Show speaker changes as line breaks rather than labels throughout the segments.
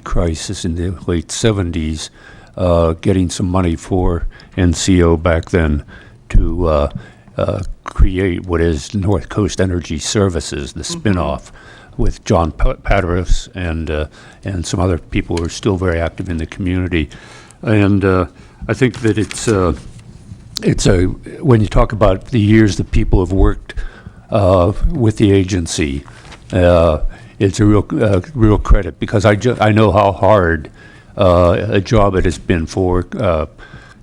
crisis in the late 70s, getting some money for NCO back then to create what is North Coast Energy Services, the spinoff, with John Pateris and some other people who are still very active in the community. And I think that it's when you talk about the years that people have worked with the agency, it's a real credit, because I know how hard a job it has been for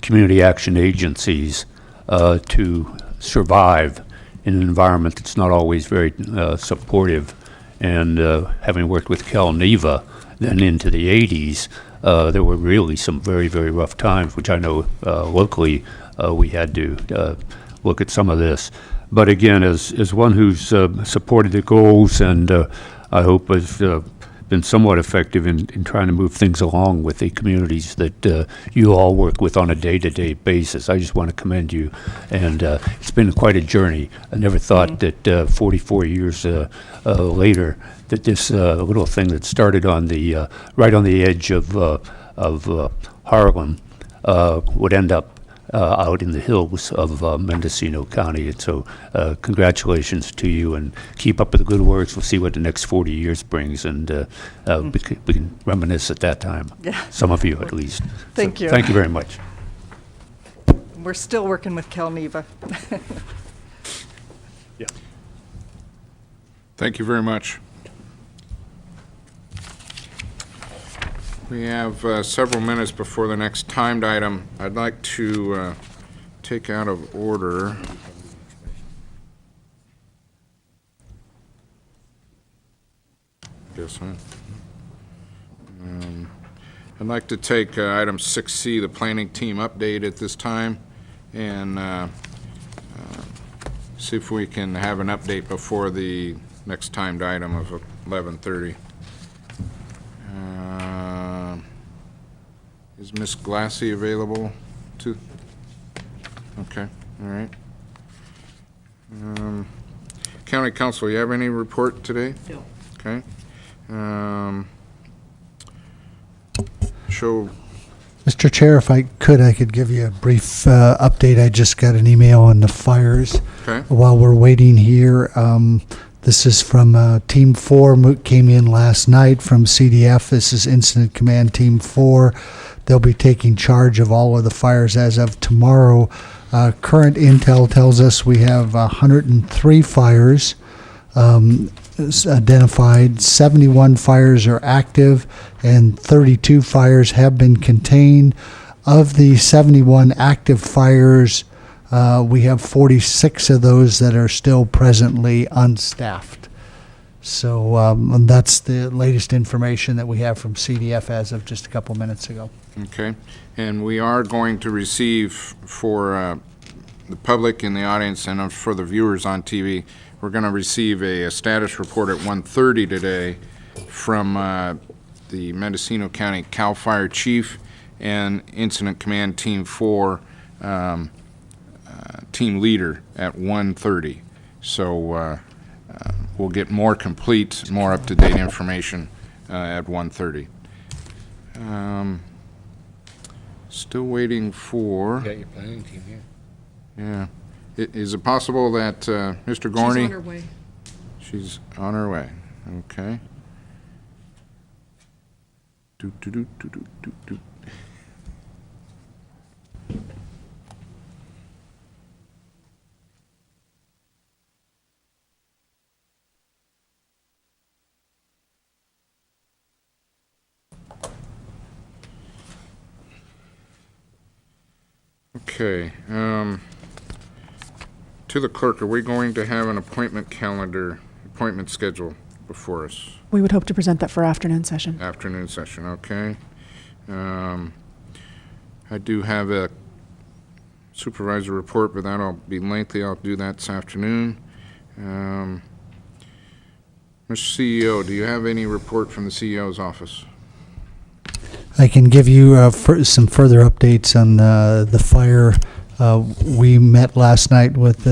community action agencies to survive in an environment that's not always very supportive. And having worked with CalNEVA then into the 80s, there were really some very, very rough times, which I know locally we had to look at some of this. But again, as one who's supported the goals and I hope has been somewhat effective in trying to move things along with the communities that you all work with on a day-to-day basis, I just want to commend you. And it's been quite a journey. I never thought that 44 years later that this little thing that started on the right on the edge of Harlem would end up out in the hills of Mendocino County. And so congratulations to you, and keep up with the good works. We'll see what the next 40 years brings, and we can reminisce at that time.
Yeah.
Some of you at least.
Thank you.
Thank you very much.
We're still working with CalNEVA.
Yeah.
Thank you very much. We have several minutes before the next timed item. I'd like to take out of order I'd like to take item 6C, the planning team update at this time, and see if we can have an update before the next timed item of 11:30. Is Ms. Glassy available to? Okay, all right. County Council, you have any report today?
No.
Okay. Show.
Mr. Chair, if I could give you a brief update. I just got an email on the fires.
Okay.
While we're waiting here. This is from Team 4, came in last night from CDF. This is Incident Command Team 4. They'll be taking charge of all of the fires as of tomorrow. Current intel tells us we have 103 fires identified, 71 fires are active, and 32 fires have been contained. Of the 71 active fires, we have 46 of those that are still presently unstaffed. So that's the latest information that we have from CDF as of just a couple minutes ago.
Okay, and we are going to receive for the public in the audience and for the viewers on TV, we're going to receive a status report at 1:30 today from the Mendocino County CAL FIRE Chief and Incident Command Team 4 team leader at 1:30. So we'll get more complete, more up-to-date information at 1:30. Still waiting for.
You got your planning team here.
Yeah. Is it possible that Mr. Gorney?
She's on her way.
She's on her way. Okay. Do, do, do, do, do, do, do. Okay. To the clerk, are we going to have an appointment schedule before us?
We would hope to present that for afternoon session.
Afternoon session, okay. I do have a supervisor report, but that'll be lengthy. I'll do that this afternoon. Mr. CEO, do you have any report from the CEO's office?
I can give you some further updates on the fire. We met last night with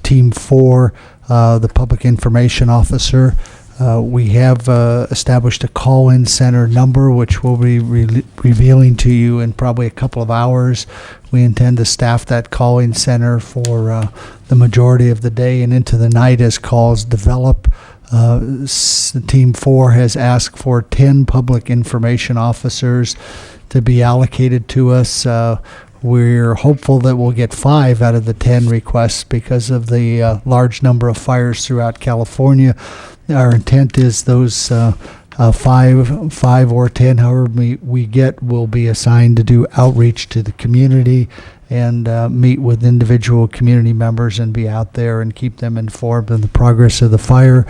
Team 4, the public information officer. We have established a call-in center number, which we'll be revealing to you in probably a couple of hours. We intend to staff that call-in center for the majority of the day and into the night as calls develop. Team 4 has asked for 10 public information officers to be allocated to us. We're hopeful that we'll get 5 out of the 10 requests because of the large number of fires throughout California. Our intent is those 5 or 10, however we get, will be assigned to do outreach to the community and meet with individual community members and be out there and keep them informed of the progress of the fire.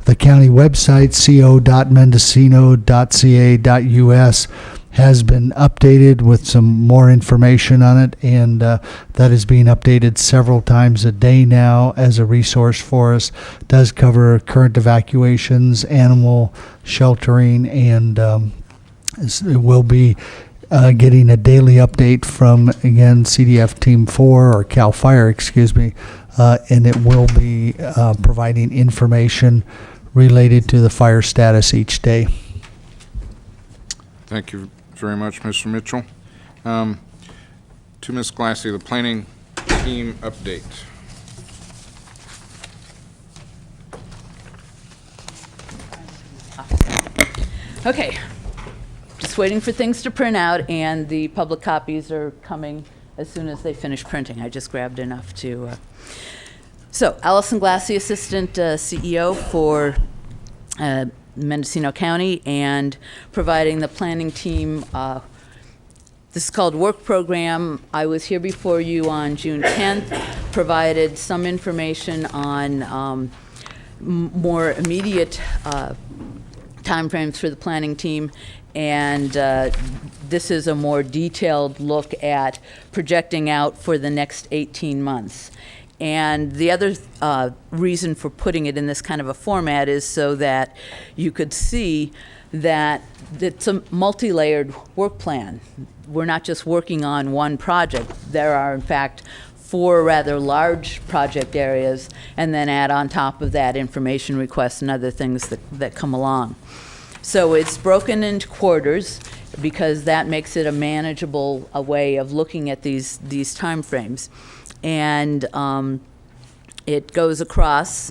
The county website, co.mendocino.ca.us, has been updated with some more information on it, and that is being updated several times a day now as a resource for us. It does cover current evacuations, animal sheltering, and it will be getting a daily update from, again, CDF Team 4, or CAL FIRE, excuse me, and it will be providing information related to the fire status each day.
Thank you very much, Mr. Mitchell. To Ms. Glassy, the planning team update.
Okay, just waiting for things to print out, and the public copies are coming as soon as they finish printing. I just grabbed enough to... So, Allison Glassy, Assistant CEO for Mendocino County, and providing the planning team. This is called Work Program. I was here before you on June 10th, provided some information on more immediate timeframes for the planning team, and this is a more detailed look at projecting out for the next 18 months. And the other reason for putting it in this kind of a format is so that you could see that it's a multi-layered work plan. We're not just working on one project. There are, in fact, 4 rather large project areas, and then add on top of that information requests and other things that come along. So it's broken into quarters because that makes it a manageable way of looking at these time frames. And it goes across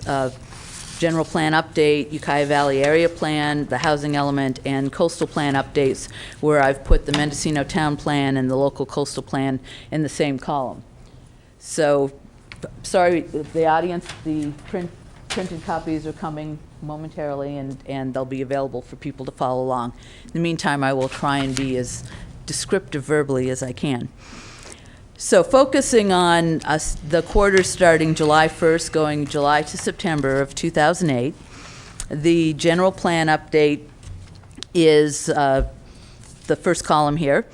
general plan update, Ukiah Valley area plan, the housing element, and coastal plan updates, where I've put the Mendocino town plan and the local coastal plan in the same column. So, sorry, the audience, the printed copies are coming momentarily, and they'll be available for people to follow along. In the meantime, I will try and be as descriptive verbally as I can. So focusing on the quarter starting July 1st, going July to September of 2008, the general plan update is the first column here.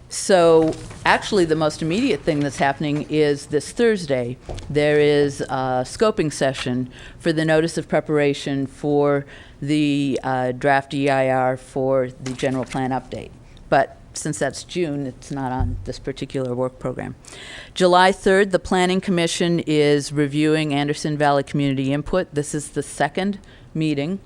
So actually the most immediate thing that's happening is this Thursday. There is a scoping session for the notice of preparation for the draft EIR for the general plan update. But since that's June, it's not on this particular work program. July 3rd, the Planning Commission is reviewing Anderson Valley Community Input. This is the second meeting.